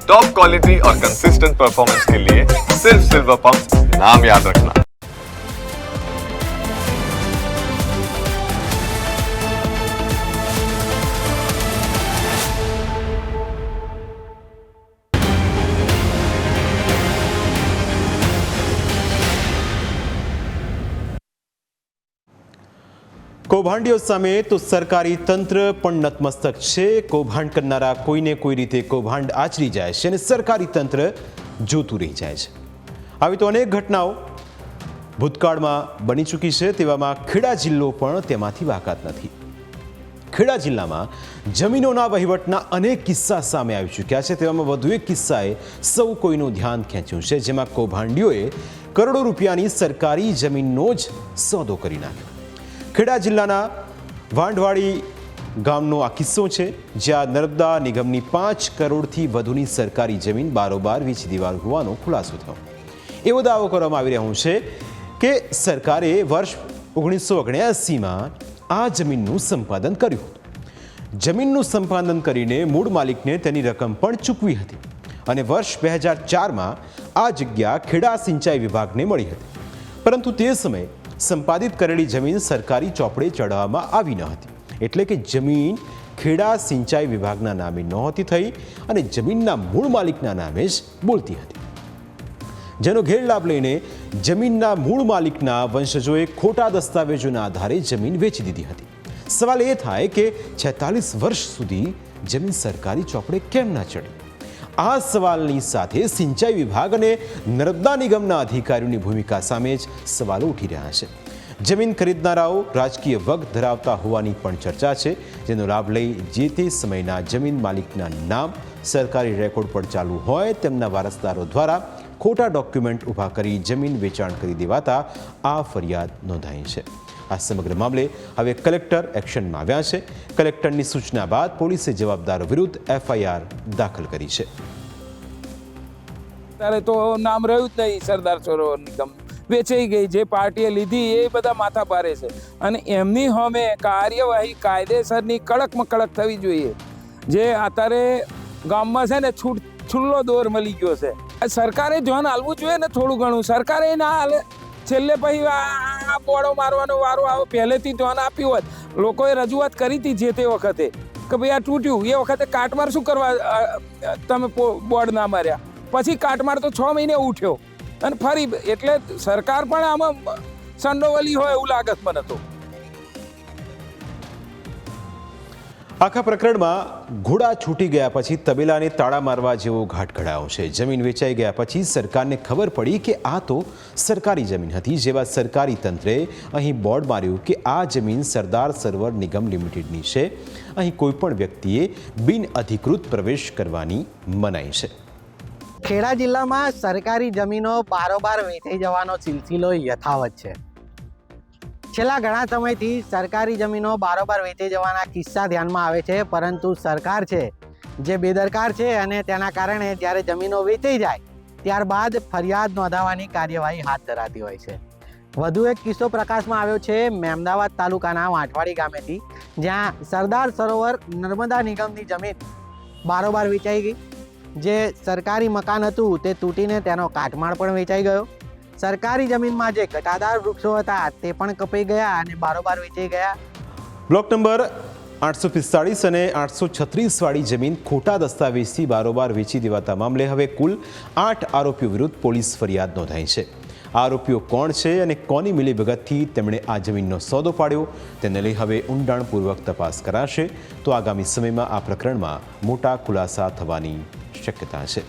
Top quality और consistent performance के लिए सिर्फ सिल्वर पंप नाम याद रखना। કૌભાંડીઓ સામે તો સરકારી તંત્ર પણ નતમસ્તક છે। કૌભાંડ કરનારા કોઈને કોઈ રીતે કૌભાંડ આચરી જાય છે અને સરકારી તંત્ર જોતું રહી જાય છે। આવી તો અનેક ઘટનાઓ ભૂતકાળમાં બની ચૂકી છે। તેવામાં ખેડા જિલ્લો પણ તેમાંથી બાકાત નથી। ખેડા જિલ્લામાં જમીનોના વહીવટના અનેક કિસ્સા સામે આવી ચૂક્યા છે। તેવામાં વધુ એક કિસ્સાએ સૌ કોઈનું ધ્યાન ખેંચ્યું છે, જેમાં કૌભાંડીઓએ કરોડો રૂપિયાની સરકારી જમીનનો જ સોદો કરી નાખ્યો। ખેડા જિલ્લાના વાંઢવાડી ગામનો આ કિસ્સો છે, જ્યાં નર્મદા નિગમની 5 કરોડથી વધુની સરકારી જમીન બારોબાર વેચી દેવાઈ હોવાનો ખુલાસો થયો। એવો દાવો કરવામાં આવી રહ્યો છે કે સરકારે વર્ષ 1979માં આ જમીનનું સંપાદન કર્યું હતું। જમીનનું સંપાદન કરીને મૂળ માલિકને તેની રકમ પણ ચૂકવી હતી અને વર્ષ 2004માં આ જગ્યા ખેડા સિંચાઈ વિભાગને મળી હતી, પરંતુ તે સમયે સંપાદિત કરેલી જમીન સરકારી ચોપડે ચડાવવામાં આવી ન હતી, એટલે કે જમીન ખેડા સિંચાઈ વિભાગના નામે નહોતી થઈ અને જમીનના મૂળ માલિકના નામે જ બોલતી હતી, જેનો ગેરલાભ લઈને જમીનના મૂળ માલિકના વંશજોએ ખોટા દસ્તાવેજોના આધારે જમીન વેચી દીધી હતી। સવાલ એ થાય કે 46 વર્ષ સુધી જમીન સરકારી ચોપડે કેમ ના ચડી? આ સવાલની સાથે સિંચાઈ વિભાગ અને નર્મદા નિગમના અધિકારીઓની ભૂમિકા સામે જ સવાલો ઉઠી રહ્યા છે। જમીન ખરીદનારાઓ રાજકીય વગ ધરાવતા હોવાની પણ ચર્ચા છે, જેનો લાભ લઈ જે તે સમયના જમીન માલિકના નામ સરકારી રેકોર્ડ પર ચાલુ હોય તેમના વારસદારો દ્વારા ખોટા ડોક્યુમેન્ટ ઊભા કરી જમીન વેચાણ કરી દેવાતા આ ફરિયાદ નોંધાઈ છે। આ સમગ્ર મામલે હવે કલેક્ટર એક્શનમાં આવ્યા છે। કલેક્ટરની સૂચના બાદ પોલીસે જવાબદારો વિરુદ્ધ FIR દાખલ કરી છે। ત્યારે તો નામ રહ્યું જ નહીં, સરદાર સરોવર નિગમ વેચાઈ ગઈ, જે પાર્ટીએ લીધી એ બધા માથા ભારે છે અને એમની સામે કાર્યવાહી કાયદેસરની કડકમાં કડક થવી જોઈએ। જે અત્યારે ગામમાં છે ને છુલ્લો દોર મળી ગયો છે, સરકારે ધ્યાન આપવું જોઈએ ને થોડું ઘણું। સરકારે ના હાલે, છેલ્લે પછી આ બોડો મારવાનો વારો આવે। પહેલેથી ધ્યાન આપ્યું હોત, લોકોએ રજૂઆત કરી હતી જે તે વખતે કે ભાઈ આ તૂટ્યું, એ વખતે કાટમાર શું કરવા તમે બોર્ડ ના માર્યા? પછી કાટમાર તો 6 મહિને ઉઠ્યો અને ફરી, એટલે સરકાર પણ આમાં સંડોવલી હોય એવું લાગત મને તો। આખા પ્રકરણમાં ઘોડા છૂટી ગયા પછી તબેલાને તાળા મારવા જેવો ઘાટ ઘડાયો છે। જમીન વેચાઈ ગયા પછી સરકારને ખબર પડી કે આ તો સરકારી જમીન હતી, જેવા સરકારી તંત્રે અહીં બોર્ડ માર્યું કે આ જમીન સરદાર સરોવર નિગમ લિમિટેડની છે। અહીં કોઈ પણ વ્યક્તિએ બિન અધિકૃત પ્રવેશ કરવાની મનાઈ છે। ખેડા જિલ્લામાં સરકારી જમીનો બારોબાર વેચાઈ જવાનો સિલસિલો યથાવત છે। છેલ્લા ઘણા સમયથી સરકારી જમીનો બારોબાર વેચાઈ જવાના કિસ્સા ધ્યાનમાં આવે છે, પરંતુ સરકાર છે જે બેદરકાર છે અને તેના કારણે જ્યારે જમીનો વેચાઈ જાય ત્યારબાદ ફરિયાદ નોંધાવવાની કાર્યવાહી હાથ ધરાતી હોય છે। વધુ એક કિસ્સો પ્રકાશમાં આવ્યો છે મહેમદાવાદ તાલુકાના વાંઢવાડી ગામેથી, જ્યાં સરદાર સરોવર નર્મદા નિગમની જમીન બારોબાર વેચાઈ ગઈ। જે સરકારી મકાન હતું તે તૂટીને તેનો કાટમાળ પણ વેચાઈ ગયો। સરકારી જમીનમાં જે ઘટાદાર વૃક્ષો હતા તે પણ કપાઈ ગયા અને બારોબાર વેચાઈ ગયા। બ્લોક નંબર 845 અને 836 વાળી જમીન ખોટા દસ્તાવેજથી બારોબાર વેચી દેવાતા મામલે હવે કુલ 8 આરોપીઓ વિરુદ્ધ પોલીસ ફરિયાદ નોંધાઈ છે। આરોપીઓ કોણ છે અને કોની મિલીભગતથી તેમણે આ જમીનનો સોદો પાડ્યો તેને લઈ હવે ઊંડાણપૂર્વક તપાસ કરાશે, તો આગામી સમયમાં આ પ્રકરણમાં મોટા ખુલાસા થવાની શક્યતા છે।